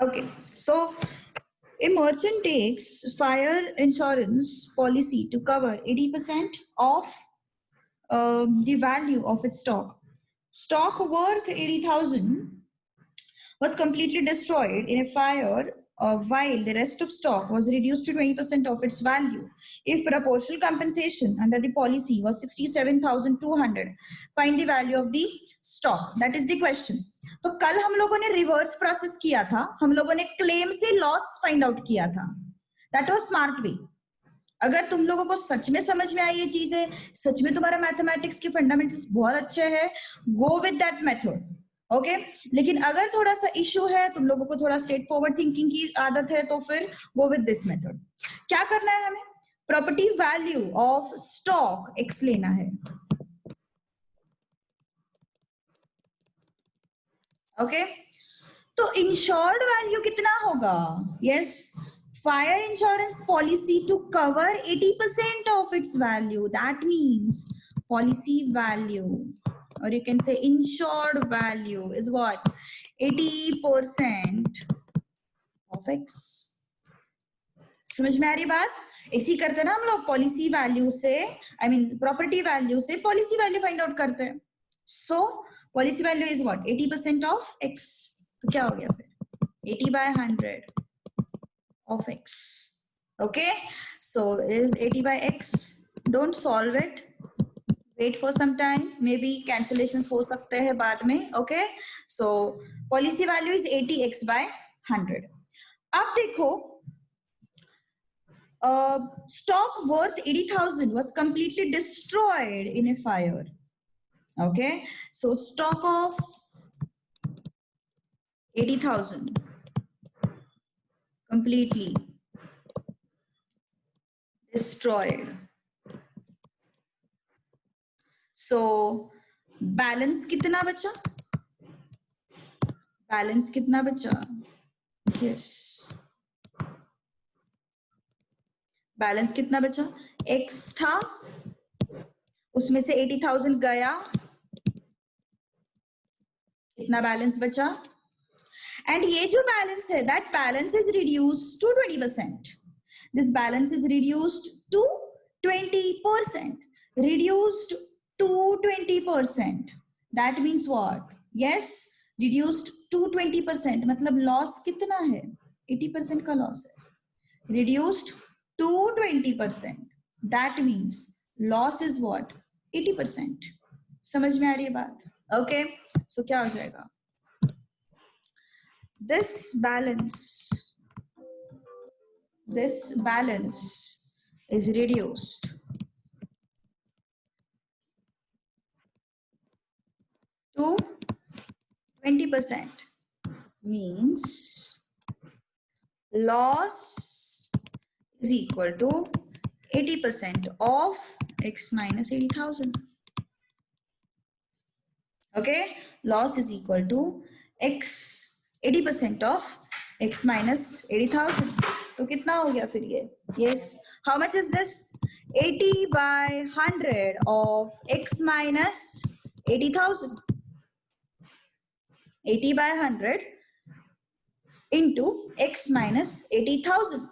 Okay, so a merchant takes fire insurance policy to cover 80% of the value of its stock. Stock worth 80,000 was completely destroyed in a fire, while the rest of stock was reduced to 20% of its value. If proportional compensation under the policy was 67,200, find the value of the stock. That is the question. तो कल हम लोगों ने reverse process किया था, हम लोगों ने क्लेम से लॉस फाइंड आउट किया था. That was smart way. अगर तुम लोगों को सच में समझ में आई ये चीजें, सच में तुम्हारा मैथमेटिक्स के फंडामेंटल्स बहुत अच्छे हैं, go with that method. Okay, लेकिन अगर थोड़ा सा इशू है, तुम लोगों को थोड़ा स्ट्रेट फॉरवर्ड थिंकिंग की आदत है, तो फिर गो विद दिस मेथड. क्या करना है हमें? Property value of stock x लेना है. ओके, तो इंश्योर्ड वैल्यू कितना होगा? Yes, fire insurance policy to cover 80% of its value. That means policy value, or you can say insured value is what? 80% of X. समझ में आ रही बात? इसी करते ना हम लोग पॉलिसी वैल्यू से, आई मीन प्रॉपर्टी वैल्यू से पॉलिसी वैल्यू फाइंड आउट करते हैं. So policy value is what? 80% of X. तो क्या हो गया फिर? 80/100 of x. Okay, so is 80/x. Don't solve it, wait for some time, maybe cancellations हो सकते हैं बाद में. Okay, so policy value is 80x/100. अब देखो, stock worth 80,000 was completely destroyed in a fire. Okay, so stock of 80,000 completely destroyed. So balance कितना बचा? Balance कितना बचा? Yes. Balance कितना बचा? X था, उसमें से 80,000 गया, कितना बैलेंस बचा? And ये जो बैलेंस है, that balance is reduced to 20%. This balance is reduced to 20%. Reduced to 20%. That means what? Yes, reduced to 20%. मतलब लॉस कितना है? 80% का लॉस है. Reduced to 20%. That means loss is what? 80%. समझ में आ रही है बात? Okay, so क्या हो जाएगा? This balance is reduced to 20%. Means loss is equal to 80% of x minus 80,000. Okay, loss is equal to x 80% of x minus 80,000. तो कितना हो गया फिर ये? Yes, how much is this? 80/100 of x minus 80,000. 80/100 into x minus 80,000.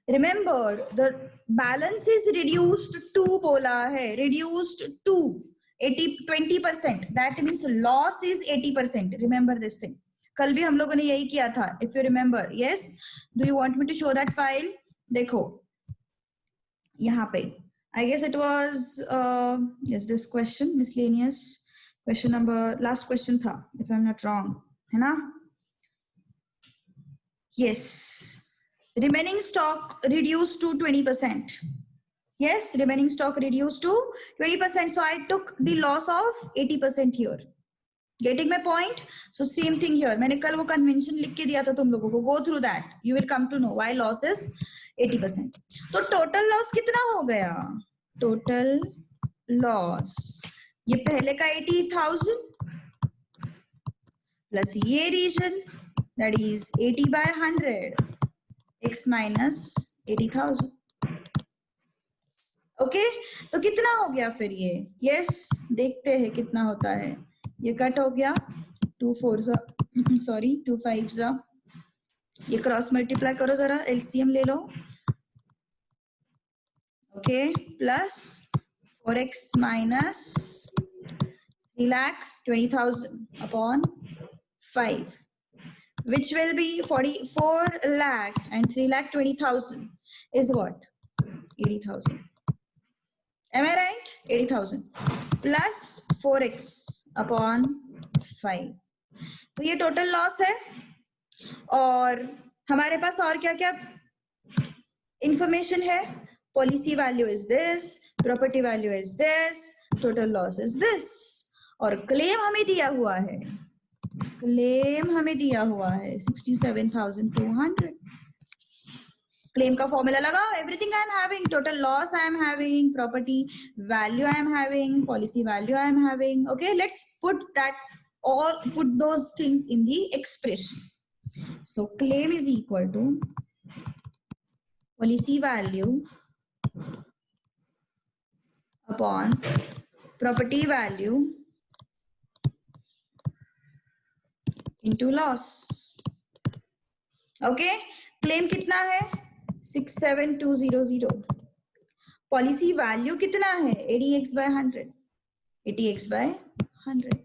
Remember, the balance is reduced to बोला है, reduced to 20%. That means loss is 80%. Remember this thing. कल भी हम लोगों ने यही किया था. If you remember, yes. Do you want me to show that file? देखो यहाँ पे. I guess it was yes, this question, miscellaneous question number, last question था, if I'm not wrong, है ना? Yes. Remaining stock reduced to 20%. Yes, remaining stock reduced to 20%. So I took the loss of 80% here. Getting my point? So same thing here. मैंने कल वो convention लिख के दिया था तुम लोगों को. Go through that. You will come to know why loss is 80%. तो total loss कितना हो गया? Total loss ये पहले का 80,000 plus ये region, that is 80/100 x minus 80,000. Okay, तो कितना हो गया फिर ये? यस, देखते हैं कितना होता है. ये कट हो गया, 2 4 2 5 ये क्रॉस मल्टीप्लाई करो जरा, एलसीएम ले लो. Okay, plus 4x minus 3,20,000 upon 5, which will be 44 lakh, and 3,20,000 is what? 80,000. Am I right? 80,000 plus 4x upon 5. तो ये टोटल लॉस है. और हमारे पास और क्या क्या इंफॉर्मेशन है? Policy value is this, property value is this, total loss is this, और क्लेम हमें दिया हुआ है. क्लेम हमें दिया हुआ है 67,200. क्लेम का फॉर्मूला लगाओ. Everything I am having, total loss I am having, property value I am having, policy value I am having. Okay, let's put that all, put those things in the expression. So claim is equal to policy value upon property value into loss. Okay, claim कितना है? 67,200. Policy value कितना है? 80x by 100. 80x by 100.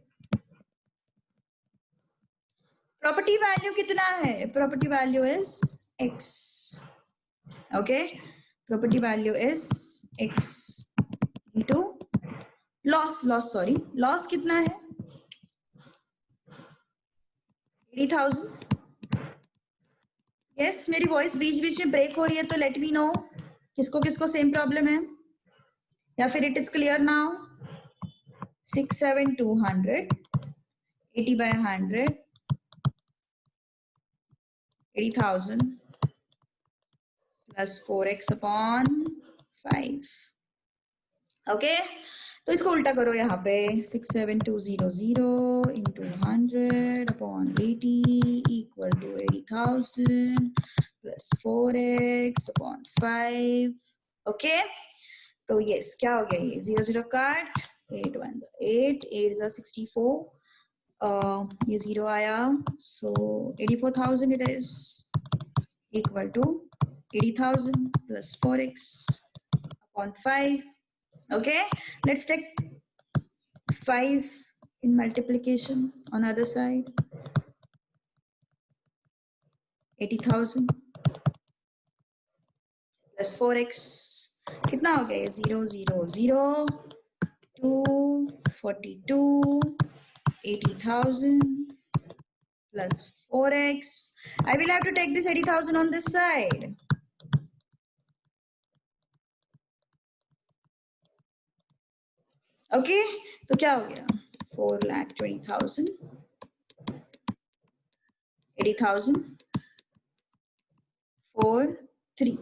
Property value कितना है? Property value is x. Okay, property value is x into loss. Loss कितना है? 80,000. Yes, मेरी voice बीच बीच में ब्रेक हो रही है तो लेट मी नो किसको किसको सेम प्रॉब्लम है, या फिर it is clear now. 67,200 80 by 100 80,000 plus 4x upon 5. Okay, तो इसको उल्टा करो यहाँ पे. 67,200 into 100 upon 80 equal to 80,000 plus 4x upon 5. Okay, तो यस, क्या हो गया? ये 0 0 काट, 8 1 8 8 is 64. ये 0 आया, so 84,000 it is equal to 80,000 plus 4x upon 5. Okay, let's take 5 in multiplication on other side. 80,000 plus 4x कितना हो गया? 0 0 0 2 42 80,000 plus 4x. I will have to take this 80,000 on this side. Okay, तो क्या हो गया? 4,20,000 80,000 4 3.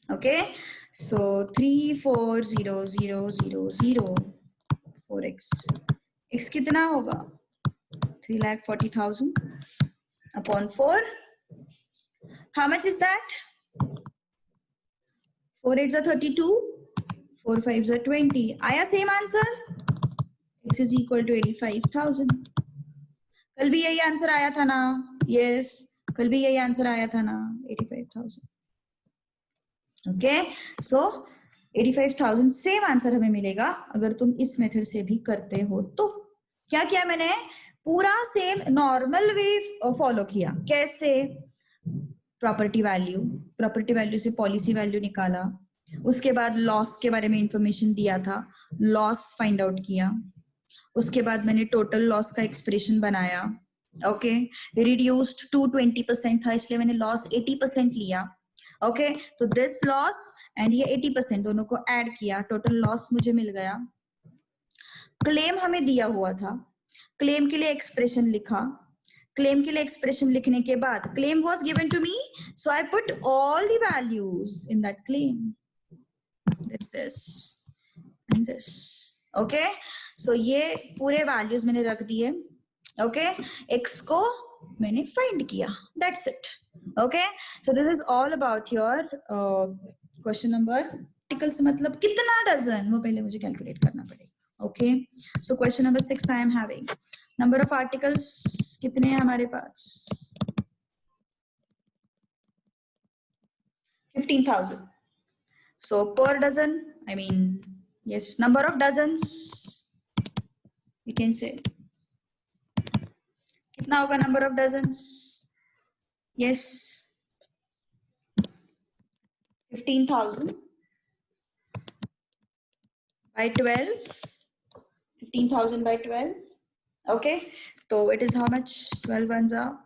Okay, so 3,40,000 4x. x कितना होगा? 3,40,000 upon 4. How much is that? 4 8s are 32, 4 5s are 20. आया same answer? x is equal to 85,000. कल भी यही आंसर आया था ना? यस, कल भी यही आंसर आया था ना? 85,000. ओके, सो 85,000 सेम आंसर हमें मिलेगा अगर तुम इस मेथड से भी करते हो. तो क्या किया मैंने? पूरा सेम नॉर्मल वे फॉलो किया. कैसे? प्रॉपर्टी वैल्यू से पॉलिसी वैल्यू निकाला, उसके बाद लॉस के बारे में इंफॉर्मेशन दिया था, लॉस फाइंड आउट किया, उसके बाद मैंने टोटल लॉस का एक्सप्रेशन बनाया. ओके, रिड्यूस्ड टू 20% था इसलिए मैंने लॉस 80% लिया. ओके, तो दिस लॉस एंड ये 80% दोनों को ऐड किया, टोटल लॉस मुझे मिल गया. क्लेम हमें दिया हुआ था, क्लेम के लिए एक्सप्रेशन लिखा. क्लेम के लिए एक्सप्रेशन लिखने के बाद claim was given to me, so I put all the values in that claim. This and this. Okay, so ये पूरे वैल्यूज मैंने रख दिए. ओके, एक्स को मैंने फाइंड किया. That's it. Okay, so this is all about your question number. Articles मतलब कितना डजन, वो पहले मुझे कैलकुलेट करना पड़ेगा. Okay, so question number 6 I am having. Number of articles कितने हैं हमारे पास? 15,000. So per dozen, I mean, yes, number of dozens, we can say. कितना होगा number of dozens? Yes, 15,000 by 12. 15,000 by 12. Okay, so it is how much? 12 ones are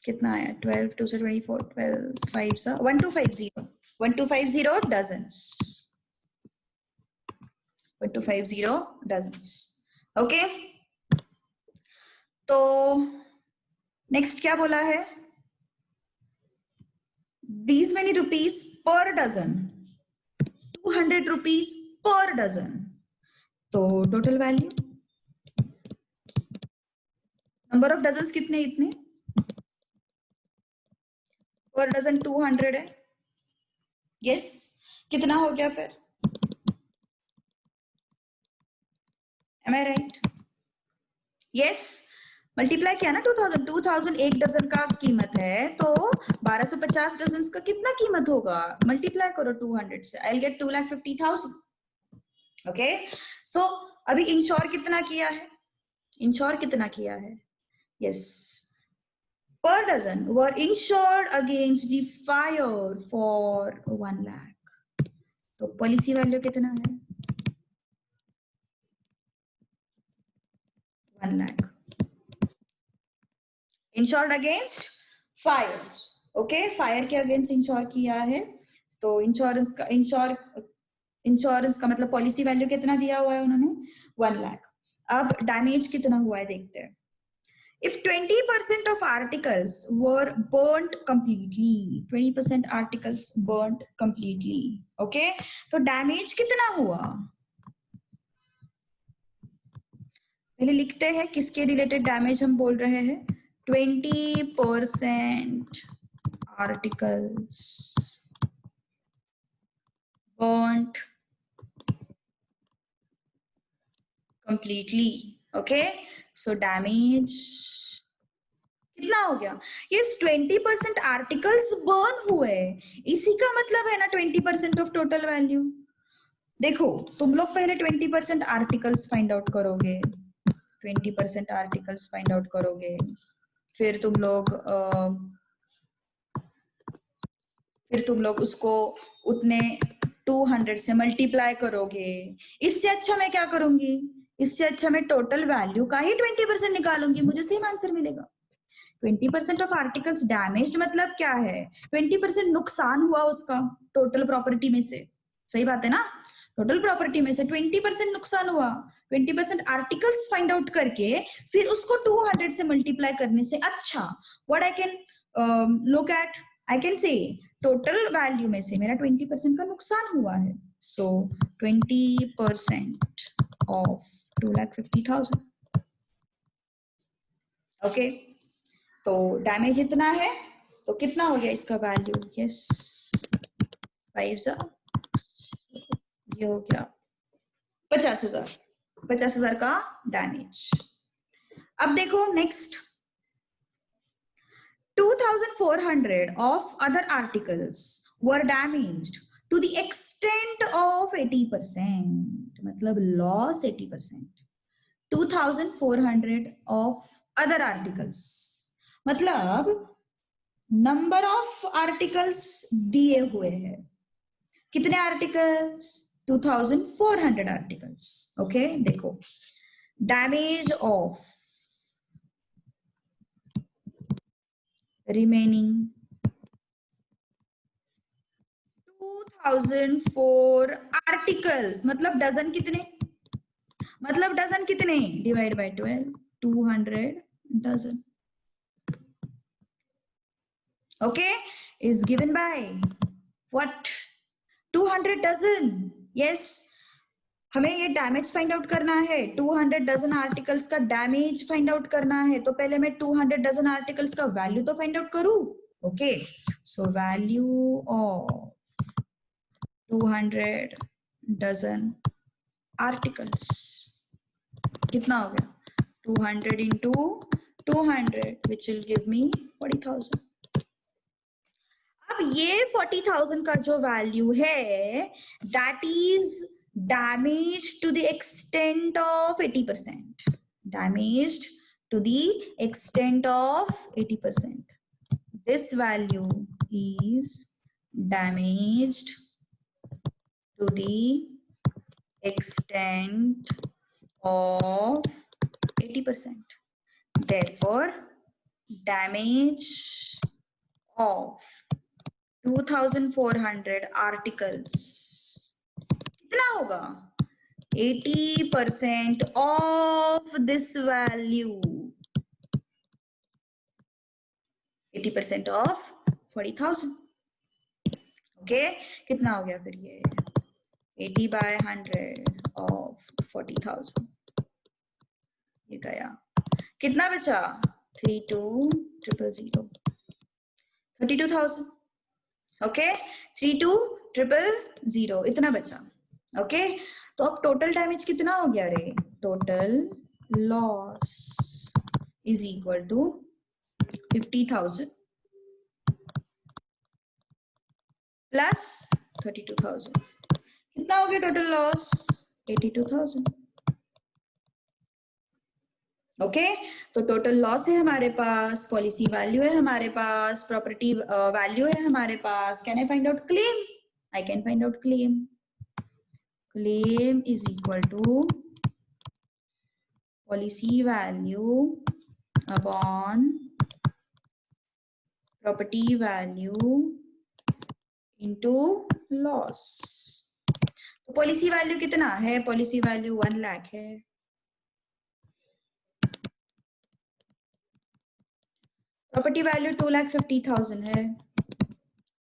कितना आया? 12 2 से 24, 12 5 are 1250. 1250 dozens. 1250 dozens. Okay, तो next क्या बोला है? These many rupees per dozen. 200 rupees per dozen. तो total value, number of dozens कितने? इतने पर डजन 200 है. यस, कितना हो गया फिर? M I right? Yes, multiply किया ना 2000. 2000 एक डजन का कीमत है, तो 1250 डजन का कितना कीमत होगा? मल्टीप्लाई करो 200 से, आई विल गेट 2,50,000. ओके, सो अभी इंश्योर कितना किया है? इंश्योर कितना किया है? Yes, per dozen were insured against the fire for 1 lakh. तो पॉलिसी वैल्यू कितना है? 1 lakh. Insured against fires. Okay, fire के अगेंस्ट इंश्योर किया है, तो इंश्योरेंस का मतलब पॉलिसी वैल्यू कितना दिया हुआ है उन्होंने? 1 लाख. अब डैमेज कितना हुआ है देखते हैं. If 20% of articles were burnt completely, 20% articles burnt completely, okay, तो डैमेज कितना हुआ? पहले लिखते हैं किसके रिलेटेड डैमेज हम बोल रहे हैं. 20% articles burnt completely, okay, so damage कितना हो गया? यस, 20% आर्टिकल्स बर्न हुए, इसी का मतलब है ना 20% ऑफ टोटल वैल्यू. देखो, तुम लोग पहले 20% आर्टिकल्स फाइंड आउट करोगे, 20% आर्टिकल्स फाइंड आउट करोगे, फिर तुम लोग उसको उतने 200 से मल्टीप्लाई करोगे. इससे अच्छा मैं क्या करूंगी? इससे अच्छा मैं टोटल वैल्यू का ही 20% निकालूंगी, मुझे सेम आंसर मिलेगा. 20% ऑफ आर्टिकल्स डैमेज्ड मतलब क्या है? 20% नुकसान हुआ उसका टोटल प्रॉपर्टी में से. सही बात है ना? टोटल प्रॉपर्टी में से 20% नुकसान हुआ. 20% आर्टिकल्स फाइंड आउट करके फिर उसको 200 से मल्टीप्लाई करने से अच्छा what I can look at, I can say total value में से मेरा 20% का नुकसान हुआ है. सो 20% ऑफ 2,50,000. ओके, तो डैमेज इतना है, तो कितना हो गया इसका वैल्यू? यस, 5 ये हो गया 50,000. 50,000 का डैमेज. अब देखो next, 2,400 of other articles were damaged to the extent of 80%. मतलब loss 80%. 2,400 of other articles मतलब नंबर ऑफ आर्टिकल्स दिए हुए हैं. कितने आर्टिकल्स? 2,400 आर्टिकल्स. ओके, देखो, डैमेज ऑफ remaining 2,004 आर्टिकल्स मतलब डजन कितने? मतलब डजन कितने? Divide by 12, 200 dozen. Okay, is given by what? 200 dozen. yes, हमें ये डैमेज फाइंड आउट करना है. 200 डजन आर्टिकल्स का डैमेज फाइंड आउट करना है, तो पहले मैं 200 डजन आर्टिकल्स का वैल्यू तो फाइंड आउट करूं. Okay, so value of 200 dozen articles कितना हो गया? 200 into 200 which will give me 40,000. अब अब ये 40,000 का जो वैल्यू है that is damage to the extent of 80%, डैमेज्ड to the extent of 80%. This value is damaged to the extent of 80%. Therefore, damage of 2,400 articles कितना होगा? 80% of this value, 80% of 40,000. Okay, कितना हो गया फिर ये? 80 by 100 of 40,000. ये गया, कितना बचा? 32,000. 32,000. ओके, 32,000 इतना बचा. ओके, तो अब टोटल डैमेज कितना हो गया रे? Total loss is equal to 50,000 plus 32,000. कितना हो गया टोटल लॉस? 82,000. ओके, तो टोटल लॉस है हमारे पास, पॉलिसी वैल्यू है हमारे पास, प्रॉपर्टी वैल्यू है हमारे पास. Can I find out claim? I can find out claim. Claim is equal to policy value upon property value into loss. तो पॉलिसी वैल्यू कितना है? पॉलिसी वैल्यू 1 लाख है. प्रॉपर्टी वैल्यू 2,50,000 है.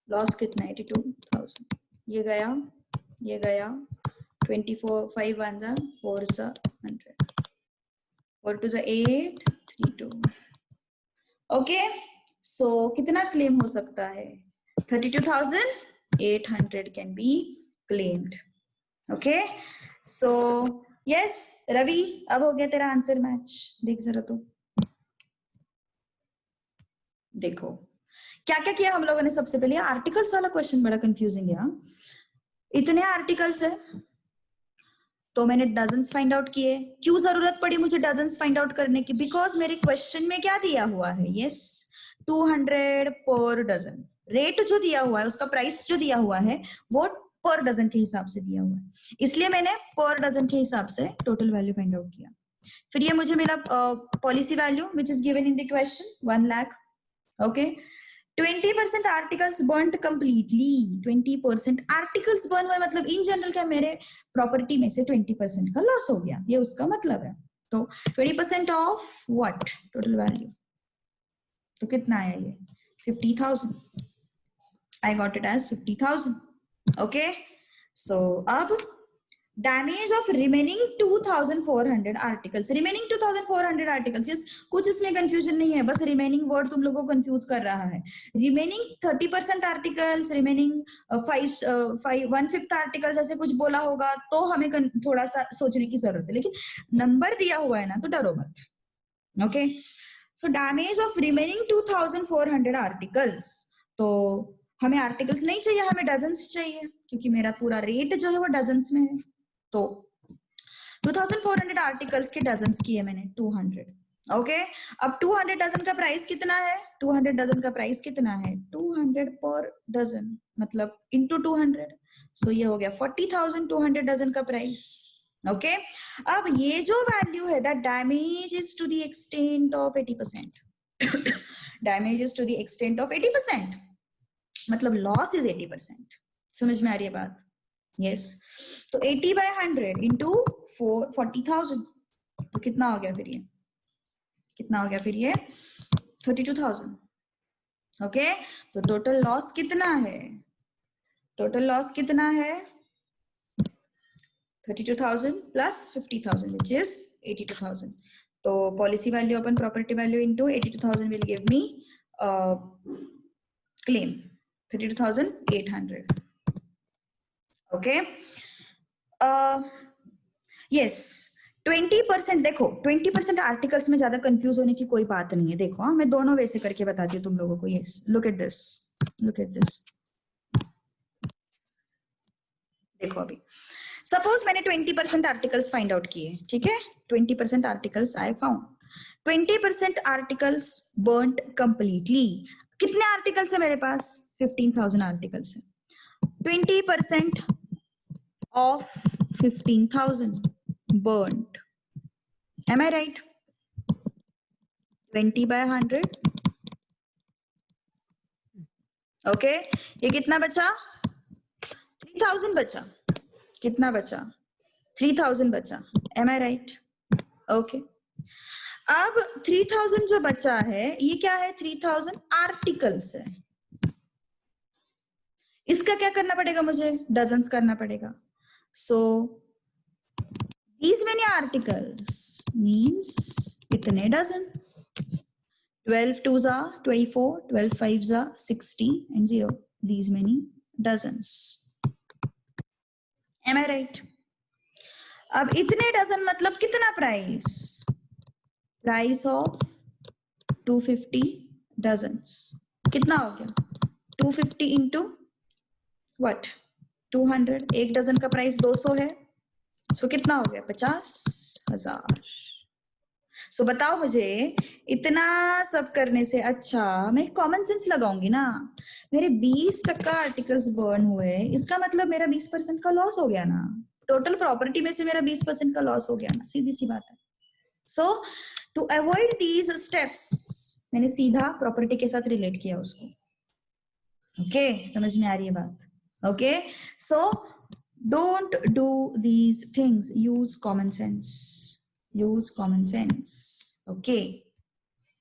लॉस कितना? 82,000. ये गया, ये गया. 24, 5 1 जा 4 जा 100, 4 2 जा 8, 3 2. ओके, सो कितना क्लेम हो सकता है? 32,800 can be claimed. Okay, so yes Ravi, अब हो गया तेरा आंसर मैच. देख जरा तो, देखो क्या क्या किया हम लोगों ने. सबसे पहले आर्टिकल्स वाला क्वेश्चन बड़ा कंफ्यूजिंग है. इतने आर्टिकल्स है तो मैंने डजन्स फाइंड आउट किए. क्यों जरूरत पड़ी मुझे डजन्स फाइंड आउट करने की? बिकॉज मेरे क्वेश्चन में क्या दिया हुआ है? यस, 200 पर डजन. रेट जो दिया हुआ है, उसका प्राइस जो दिया हुआ है वो पर डजन के हिसाब से दिया हुआ है, इसलिए मैंने पर डजन के हिसाब से टोटल वैल्यू फाइंड आउट किया. फिर ये मुझे मिला policy value which is given in the question 1 lakh. Okay, 20% articles burn completely. 20% articles burn हुए मतलब इन जनरल क्या मेरे प्रॉपर्टी में से 20% का लॉस हो गया, ये उसका मतलब है. तो 20% ऑफ व्हाट? Total value. तो कितना आया ये? 50,000. I got it as 50,000. Okay, so अब damage of remaining 2,400 articles. Remaining 2,400 articles, yes, कुछ इसमें कंफ्यूजन नहीं है, बस रिमेनिंग वर्ड तुम लोगों को कंफ्यूज कर रहा है. रिमेनिंग 30% आर्टिकल्स, रिमेनिंग 1/5 आर्टिकल्स, ऐसे कुछ बोला होगा तो हमें थोड़ा सा सोचने की जरूरत है, लेकिन नंबर दिया हुआ है ना तो डरो मत. Okay, so damage of remaining 2,400 articles. तो हमें आर्टिकल्स नहीं चाहिए, हमें डजन्स चाहिए, क्योंकि मेरा पूरा रेट जो है वो डजन्स में है. तो 2,400 आर्टिकल्स के डजन्स किए मैंने 200. ओके, अब 200 डजन का प्राइस कितना है? 200 डजन का प्राइस कितना है? 200 पर डजन, मतलब इनटू 200. सो ये हो गया 40,000 200 डजन का प्राइस. ओके, अब ये जो वैल्यू है that damage is to the extent of 80%. Damage is to the extent of 80%, मतलब लॉस इज 80%. समझ में आ रही है बात? यस, तो 80 by 100 इंटू 40,000. तो कितना हो गया फिर ये? कितना हो गया फिर ये? 32,000. ओके, तो टोटल लॉस कितना है? टोटल लॉस कितना है? 32,000 प्लस 50,000 विच इज 82,000. तो policy value upon property value into 82,000 will give me claim 32,800. Okay, yes, 20%. देखो 20% आर्टिकल्स में ज्यादा कंफ्यूज होने की कोई बात नहीं है. देखो मैं दोनों वे से करके बताती हूँ तुम लोगों को. Yes, look at this. Look at this, देखो अभी सपोज मैंने 20% आर्टिकल्स फाइंड आउट किए, ठीक है, 20% articles I found, 20% articles burned completely. कितने आर्टिकल्स है मेरे पास? 15,000 आर्टिकल्स है। 20% of 15,000 burned, am I right? 20/100, okay. ये कितना बचा? 3,000 बचा। कितना बचा? 3,000 बचा, एम आई राइट? ओके। अब 3,000 जो बचा है ये क्या है? 3,000 आर्टिकल्स है। इसका क्या करना पड़ेगा मुझे? डजन्स करना पड़ेगा। सो these many articles means कितने dozen? 12 2s are 24, 12 5s are 60 and 0. These many dozens. Am I right? अब इतने डजन मतलब कितना प्राइस? Price of 250 dozens. कितना हो गया? 250 इंटू व्हाट? 200। एक डजन का प्राइस 200 है, सो कितना हो गया? 50,000। सो बताओ मुझे, इतना सब करने से अच्छा मैं कॉमन सेंस लगाऊंगी ना। मेरे 20% आर्टिकल्स बर्न हुए, इसका मतलब मेरा 20% का लॉस हो गया ना। टोटल प्रॉपर्टी में से मेरा 20% का लॉस हो गया ना, सीधी सी बात है। सो टू अवॉइड दीज स्टेप्स, मैंने सीधा प्रॉपर्टी के साथ रिलेट किया उसको। ओके, समझ में आ रही है बात? Okay, so don't do these things, use common sense, use common sense. Okay,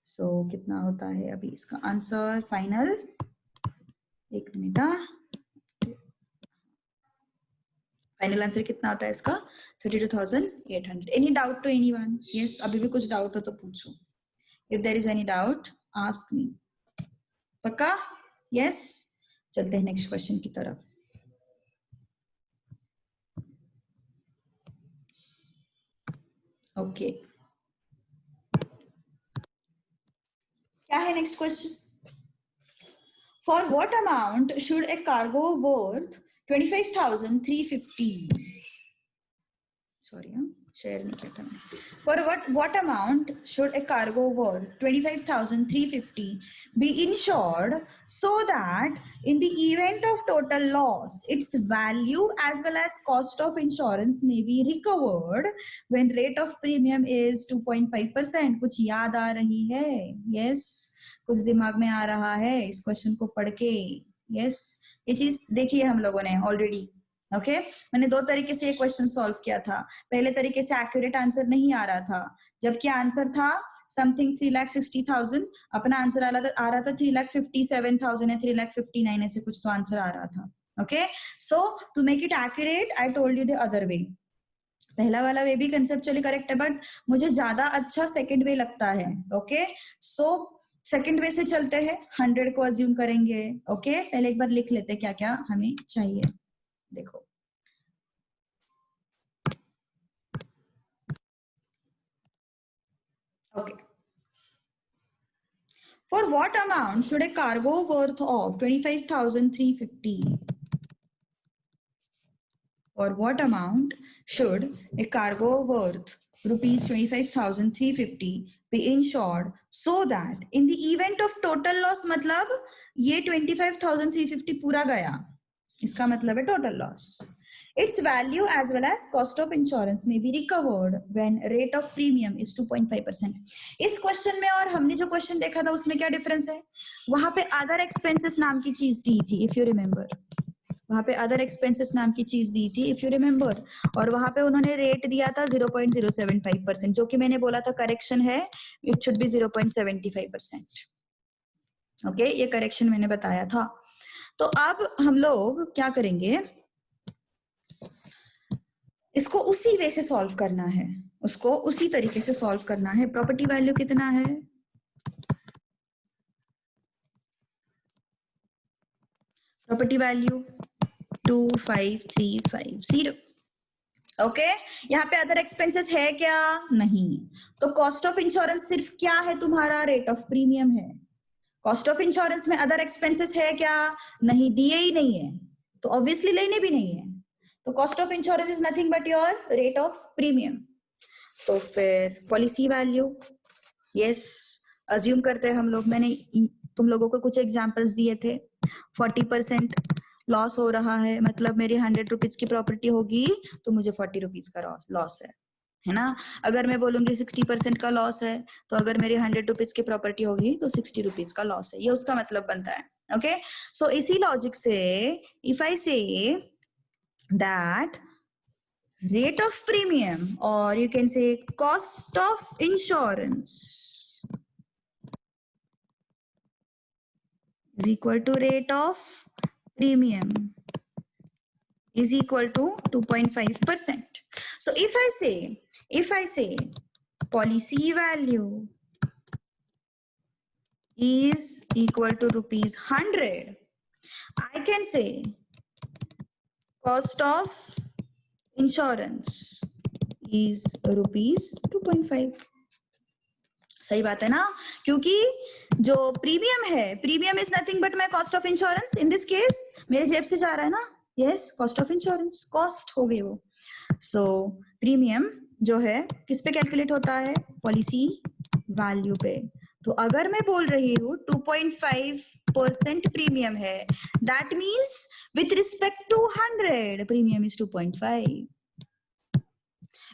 so कितना होता है अभी इसका आंसर फाइनल? एक मिनट, फाइनल आंसर कितना आता है इसका? 32,800। Any doubt to anyone? Yes, अभी भी कुछ डाउट हो तो पूछो। If there is any doubt ask me. पक्का? यस, चलते हैं नेक्स्ट क्वेश्चन की तरफ। ओके, क्या है next question? For what amount should A cargo worth 25,350, sorry share नहीं किया था। For what amount should a cargo worth 25,350 be insured so that in the event of total loss its value as well as cost of insurance may be recovered when rate of premium is 2.5%? कुछ याद आ रही है? yes, कुछ दिमाग में आ रहा है इस क्वेश्चन को पढ़ के? yes, ये चीज देखी है हम लोगों ने ऑलरेडी। ओके, मैंने दो तरीके से ये क्वेश्चन सॉल्व किया था। पहले तरीके से एक्यूरेट आंसर नहीं आ रहा था, जबकि आंसर था समथिंग 3,60,000, अपना आंसर आ रहा था 3,57,000 या 3,59,000, ऐसे कुछ तो आंसर आ रहा था। Okay, so to make it accurate I told you the other way. पहला वाला वे भी कंसेप्चुअली करेक्ट है, बट मुझे ज्यादा अच्छा सेकेंड वे लगता है। ओके, सो सेकेंड वे से चलते हैं, 100 को अज्यूम करेंगे। ओके, पहले एक बार लिख लेते क्या क्या हमें चाहिए। देखो, okay, for what amount should a cargo worth of 25,350, for what amount should a cargo worth rupees 25,350 be insured so that in the event of total loss, मतलब ये 25,350 पूरा गया, इसका मतलब है total loss, its value as well as cost of insurance may be recovered when rate of premium is 2.5%. इस question में और हमने जो क्वेश्चन देखा था उसमें क्या डिफरेंस है? वहां पे अदर एक्सपेंसेस नाम की चीज दी थी, इफ यू रिमेम्बर। वहां पे अदर एक्सपेंसेस नाम की चीज दी थी, इफ यू रिमेम्बर, और वहां पे उन्होंने रेट दिया था 0.075%, जो कि मैंने बोला था करेक्शन है, इट शुड बी 0.75%। ओके, ये करेक्शन मैंने बताया था। तो अब हम लोग क्या करेंगे, इसको उसी वे से सॉल्व करना है, उसको उसी तरीके से सॉल्व करना है। प्रॉपर्टी वैल्यू कितना है? Property value 25,350। ओके, यहाँ पे अदर एक्सपेंसेस है क्या? नहीं। तो कॉस्ट ऑफ इंश्योरेंस सिर्फ क्या है तुम्हारा? रेट ऑफ प्रीमियम है। कॉस्ट ऑफ इंश्योरेंस में अदर एक्सपेंसेस है क्या? नहीं, दिए ही नहीं है, तो ऑब्वियसली लेने भी नहीं है। तो cost of insurance is nothing but your rate of premium. तो फिर पॉलिसी वैल्यू, यस, अज्यूम करते हैं हम लोग, मैंने तुम लोगों को कुछ एग्जांपल्स दिए थे। 40% लॉस हो रहा है, मतलब मेरी 100 रुपीज की प्रॉपर्टी होगी तो मुझे 40 रुपीज का लॉस है ना। अगर मैं बोलूंगी 60% का लॉस है, तो अगर मेरी 100 रुपीज की प्रॉपर्टी होगी तो 60 रुपीज का लॉस है, ये उसका मतलब बनता है। ओके, सो इसी लॉजिक से if I say that rate of premium, or you can say cost of insurance, is equal to rate of premium is equal to 2.5%. So if I say policy value is equal to rupees 100, I can say cost of insurance is rupees 2.5. सही बात है ना, क्योंकि जो premium है, premium is nothing but my cost of insurance. In this case मेरे जेब से जा रहा है ना, yes, cost of insurance, cost हो गई वो। सो प्रीमियम जो है किस पे कैलकुलेट होता है? पॉलिसी वैल्यू पे। तो अगर मैं बोल रही हूँ 2.5% प्रीमियम है, that means with respect to 100 premium is 2.5।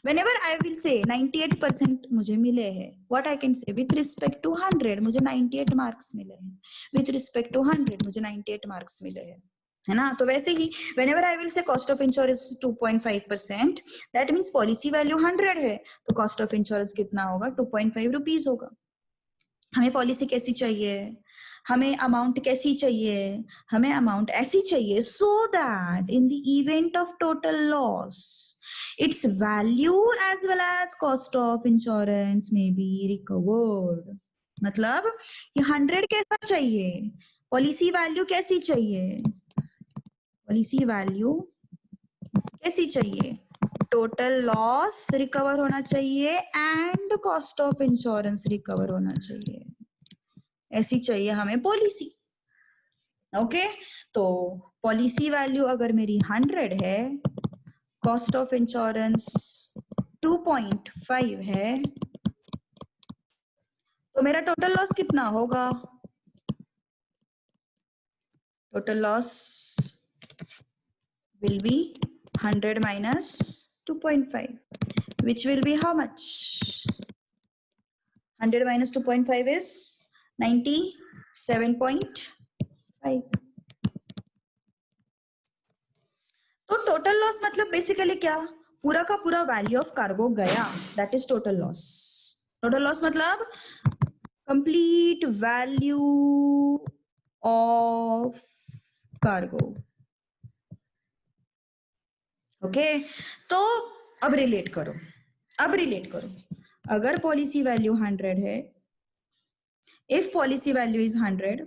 Whenever I will say 98% मुझे मिले हैं, what I can say with respect to 100 मुझे 98 मार्क्स मिले हैं, with respect to 100 मुझे 98 मार्क्स मिले हैं, है ना। तो वैसे ही whenever I will say cost of insurance 2.5%, that means policy value 100 है, तो कॉस्ट ऑफ इंश्योरेंस कितना होगा? 2.5 रुपीज होगा। हमें पॉलिसी कैसी चाहिए? हमें अमाउंट कैसी चाहिए? हमें अमाउंट ऐसी चाहिए so that in the event of total loss, its value as well as cost of insurance may be recovered. मतलब ये 100 कैसा चाहिए? पॉलिसी वैल्यू कैसी चाहिए? पॉलिसी वैल्यू कैसी चाहिए? टोटल लॉस रिकवर होना चाहिए and cost of insurance recover होना चाहिए, ऐसी चाहिए हमें पॉलिसी। ओके, तो पॉलिसी वैल्यू अगर मेरी 100 है, कॉस्ट ऑफ इंश्योरेंस 2.5 है, तो मेरा टोटल लॉस कितना होगा? Total loss will be 100 minus 2.5, which will be how much? 100 minus 2.5 is 97.5. तो टोटल लॉस मतलब बेसिकली क्या? पूरा का पूरा वैल्यू ऑफ कार्गो गया, that is total loss. Total loss मतलब complete value of cargo. Okay, तो अब रिलेट करो, अगर पॉलिसी वैल्यू 100 है, if policy value is 100,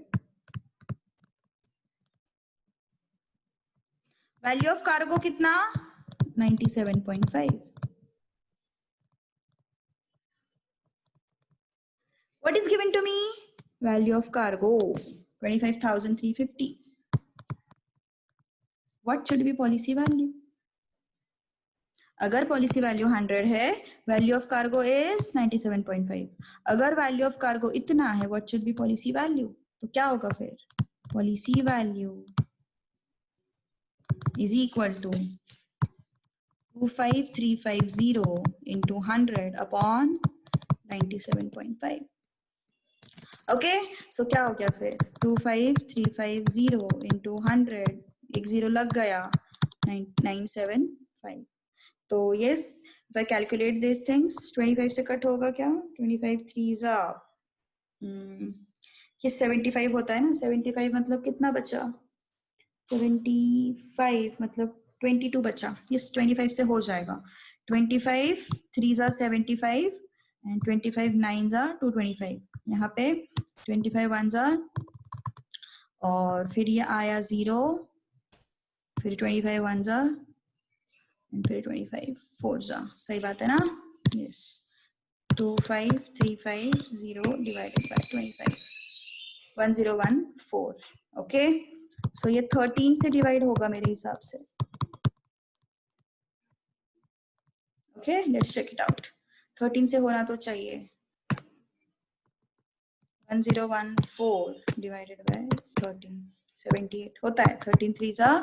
value of cargo कितना? 97.5। What is given to me? Value of cargo 25,350. What should be policy value? अगर policy value 100 है, value of cargo is 97.5। अगर value of cargo इतना है, what should be policy value? तो क्या होगा फिर? Policy value is equal to 25350 into 100 upon 97.5। Okay, so क्या हो गया फिर? 25350 into 100, एक जीरो लग गया, 975। तो yes, if I calculate these things, 25 से कट होगा क्या? 25 3s ये 75 होता है ना, 75 मतलब कितना बचा? 75 मतलब 22 बचा। यस, 25 से हो जाएगा। 25 3s 75 एंड 25 9s 225। यहाँ पे 25 1s और फिर ये आया 0, फिर 25 1s एंड फिर 25 4s। सही बात है ना? Yes, 25350 divided by 25। 1014. Okay, so ये 13 से डिवाइड होगा मेरे हिसाब से. Okay, let's check it out. 13 से होना तो चाहिए. 1014 डिवाइडेड बाय 13, 78 होता है. 13 3 जा